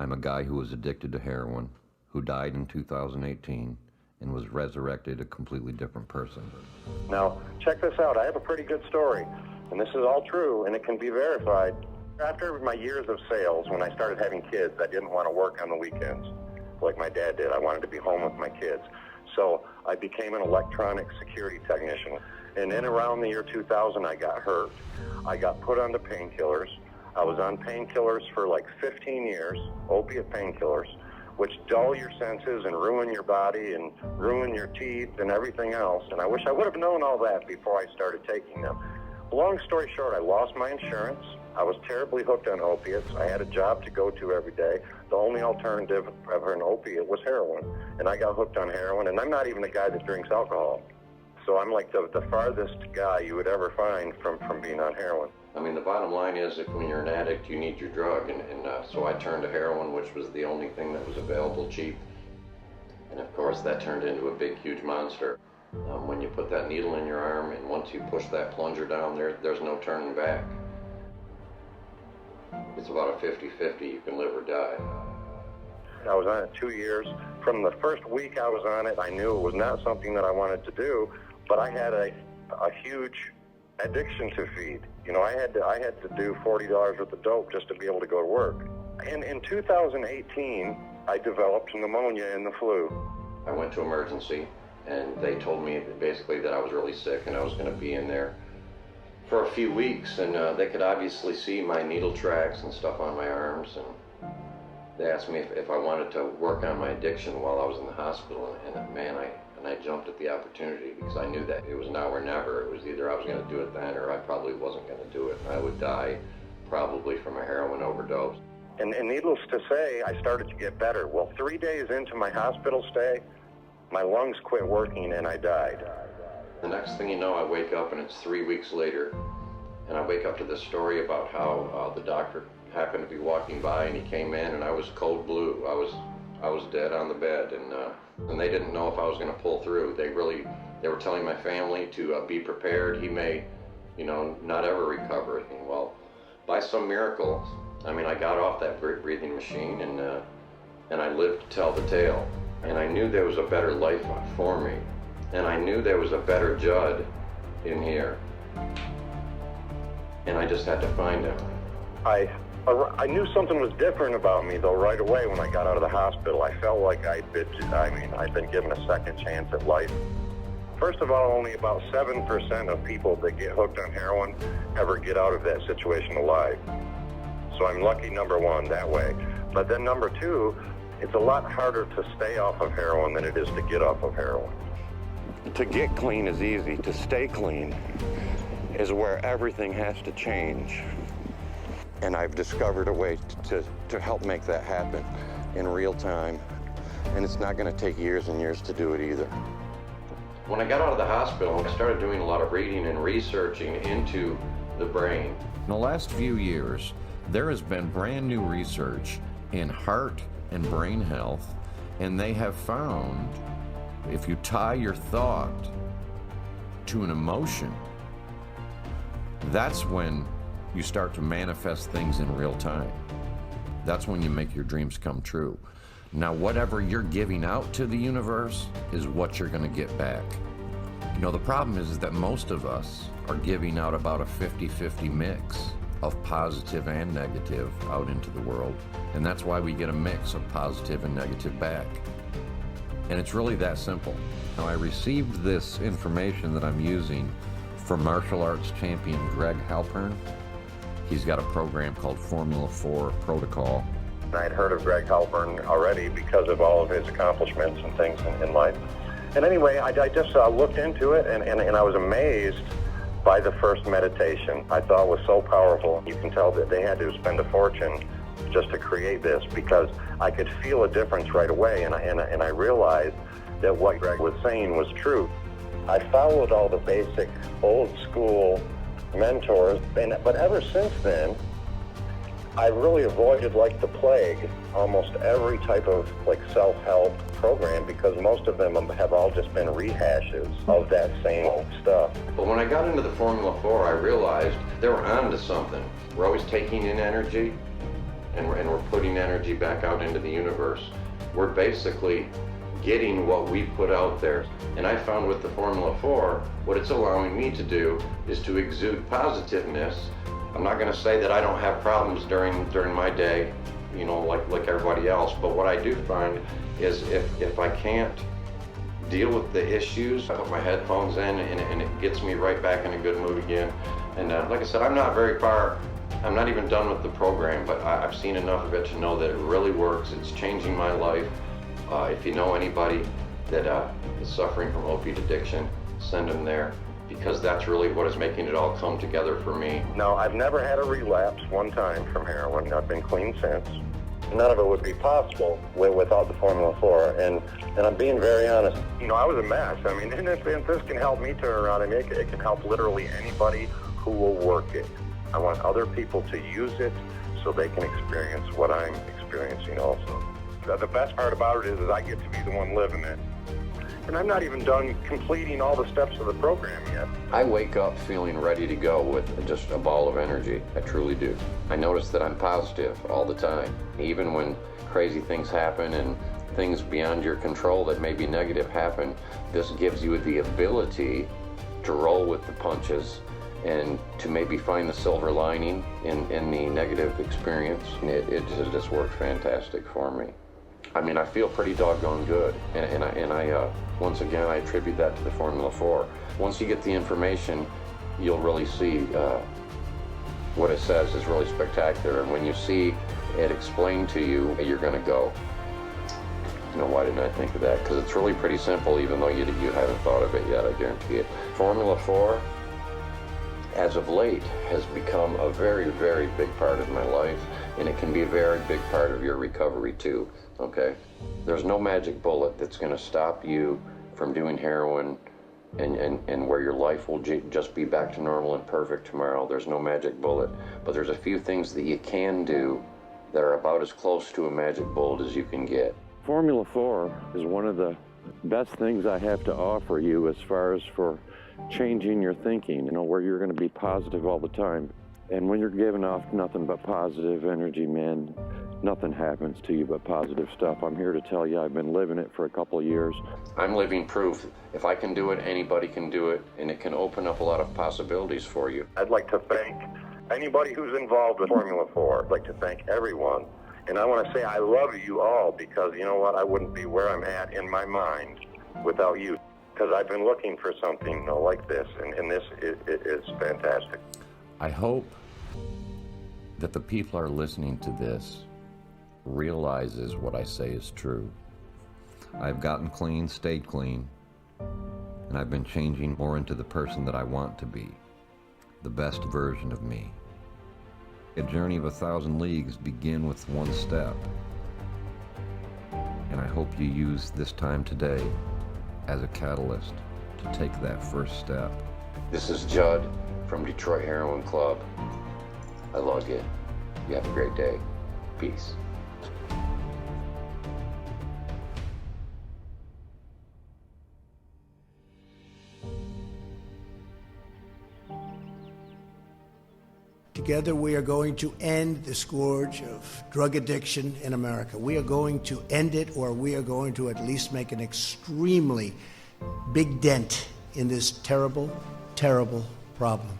I'm a guy who was addicted to heroin, who died in 2018, and was resurrected a completely different person. Now, check this out. I have a pretty good story, and this is all true, and it can be verified. After my years of sales, when I started having kids, I didn't want to work on the weekends like my dad did. I wanted to be home with my kids. So I became an electronic security technician. And then around the year 2000, I got hurt. I got put onto painkillers. I was on painkillers for like 15 years, opiate painkillers, which dull your senses and ruin your body and ruin your teeth and everything else. And I wish I would have known all that before I started taking them. Long story short, I lost my insurance. I was terribly hooked on opiates. I had a job to go to every day. The only alternative of an opiate was heroin. And I got hooked on heroin, and I'm not even a guy that drinks alcohol. So I'm like the farthest guy you would ever find from being on heroin. I mean, the bottom line is if when you're an addict, you need your drug. And so I turned to heroin, which was the only thing that was available cheap. And of course, that turned into a big, huge monster. When you put that needle in your arm, and once you push that plunger down, there's no turning back. It's about a 50-50, you can live or die. I was on it 2 years. From the first week I was on it, I knew it was not something that I wanted to do, but I had a huge addiction to feed. You know, I had to do $40 worth of dope just to be able to go to work. And in 2018, I developed pneumonia and the flu. I went to emergency, and they told me basically that I was really sick and I was going to be in there for a few weeks, and they could obviously see my needle tracks and stuff on my arms, and they asked me if I wanted to work on my addiction while I was in the hospital, and man, I jumped at the opportunity because I knew that it was now or never. It was either I was going to do it then or I probably wasn't going to do it, and I would die probably from a heroin overdose. And needless to say, I started to get better. Well, 3 days into my hospital stay, my lungs quit working and I died. The next thing you know, I wake up and it's 3 weeks later, and I wake up to this story about how the doctor happened to be walking by and he came in and I was cold blue. I was dead on the bed, and they didn't know if I was going to pull through. They were telling my family to be prepared. He may, not ever recover. And well, by some miracle, I mean, I got off that breathing machine and I lived to tell the tale. And I knew there was a better life for me. And I knew there was a better Judd in here. And I just had to find him. I knew something was different about me, though, right away when I got out of the hospital. I felt like I'd been given a second chance at life. First of all, only about 7% of people that get hooked on heroin ever get out of that situation alive. So I'm lucky, number one, that way. But then number two, it's a lot harder to stay off of heroin than it is to get off of heroin. To get clean is easy. To stay clean is where everything has to change. And I've discovered a way to help make that happen in real time. And it's not going to take years and years to do it either. When I got out of the hospital, I started doing a lot of reading and researching into the brain. In the last few years, there has been brand new research in heart and brain health, and they have found if you tie your thought to an emotion, that's when you start to manifest things in real time. That's when you make your dreams come true. Now, whatever you're giving out to the universe is what you're going to get back. The problem is that most of us are giving out about a 50-50 mix of positive and negative out into the world. And that's why we get a mix of positive and negative back. And it's really that simple. Now, I received this information that I'm using from martial arts champion Greg Halpern. He's got a program called Formula 4 Protocol. I'd heard of Greg Halpern already because of all of his accomplishments and things in life. And anyway, I just looked into it, and I was amazed by the first meditation. I thought it was so powerful. You can tell that they had to spend a fortune just to create this because I could feel a difference right away, and I realized that what Greg was saying was true. I followed all the basic old school mentors, but ever since then, I really avoided like the plague almost every type of like self-help program because most of them have all just been rehashes of that same stuff. But when I got into the Formula 4, I realized they were onto something. We're always taking in energy, and we're putting energy back out into the universe. We're basically getting what we put out there. And I found with the Formula 4, what it's allowing me to do is to exude positiveness. I'm not going to say that I don't have problems during my day, you know, like everybody else, but what I do find is if I can't deal with the issues, I put my headphones in and it gets me right back in a good mood again. And like I said, I'm not very far, I'm not even done with the program, but I've seen enough of it to know that it really works. It's changing my life. If you know anybody that is suffering from opiate addiction, send them there, because that's really what is making it all come together for me. No, I've never had a relapse one time from heroin. I've been clean since. None of it would be possible without the Formula 4, and I'm being very honest. You know, I was a mess. I mean, and if this can help me turn around, I mean, it can help literally anybody who will work it. I want other people to use it so they can experience what I'm experiencing also. The best part about it is I get to be the one living it. And I'm not even done completing all the steps of the program yet. I wake up feeling ready to go with just a ball of energy. I truly do. I notice that I'm positive all the time. Even when crazy things happen and things beyond your control that may be negative happen, this gives you the ability to roll with the punches and to maybe find the silver lining in the negative experience. It just worked fantastic for me. I mean, I feel pretty doggone good, and I once again, I attribute that to the Formula 4. Once you get the information, you'll really see what it says is really spectacular, and when you see it explained to you, you're going to go, you know, why didn't I think of that? Because it's really pretty simple, even though you haven't thought of it yet, I guarantee it. Formula 4, as of late, has become a very, very big part of my life, and it can be a very big part of your recovery too, okay? There's no magic bullet that's going to stop you from doing heroin and where your life will just be back to normal and perfect tomorrow. There's no magic bullet, but there's a few things that you can do that are about as close to a magic bullet as you can get. Formula 4 is one of the best things I have to offer you as far as for changing your thinking, you know, where you're going to be positive all the time. And when you're giving off nothing but positive energy, man, nothing happens to you but positive stuff. I'm here to tell you I've been living it for a couple of years. I'm living proof. If I can do it, anybody can do it, and it can open up a lot of possibilities for you. I'd like to thank anybody who's involved with Formula 4. I'd like to thank everyone. And I want to say I love you all, because you know what? I wouldn't be where I'm at in my mind without you. Because I've been looking for something, you know, like this, and this is fantastic. I hope that the people are listening to this realizes what I say is true. I've gotten clean, stayed clean, and I've been changing more into the person that I want to be, the best version of me. A journey of 1,000 leagues begin with one step, and I hope you use this time today as a catalyst to take that first step. This is Judd from Detroit Heroin Club. I love you. You have a great day. Peace. Together we are going to end the scourge of drug addiction in America. We are going to end it, or we are going to at least make an extremely big dent in this terrible, terrible problem.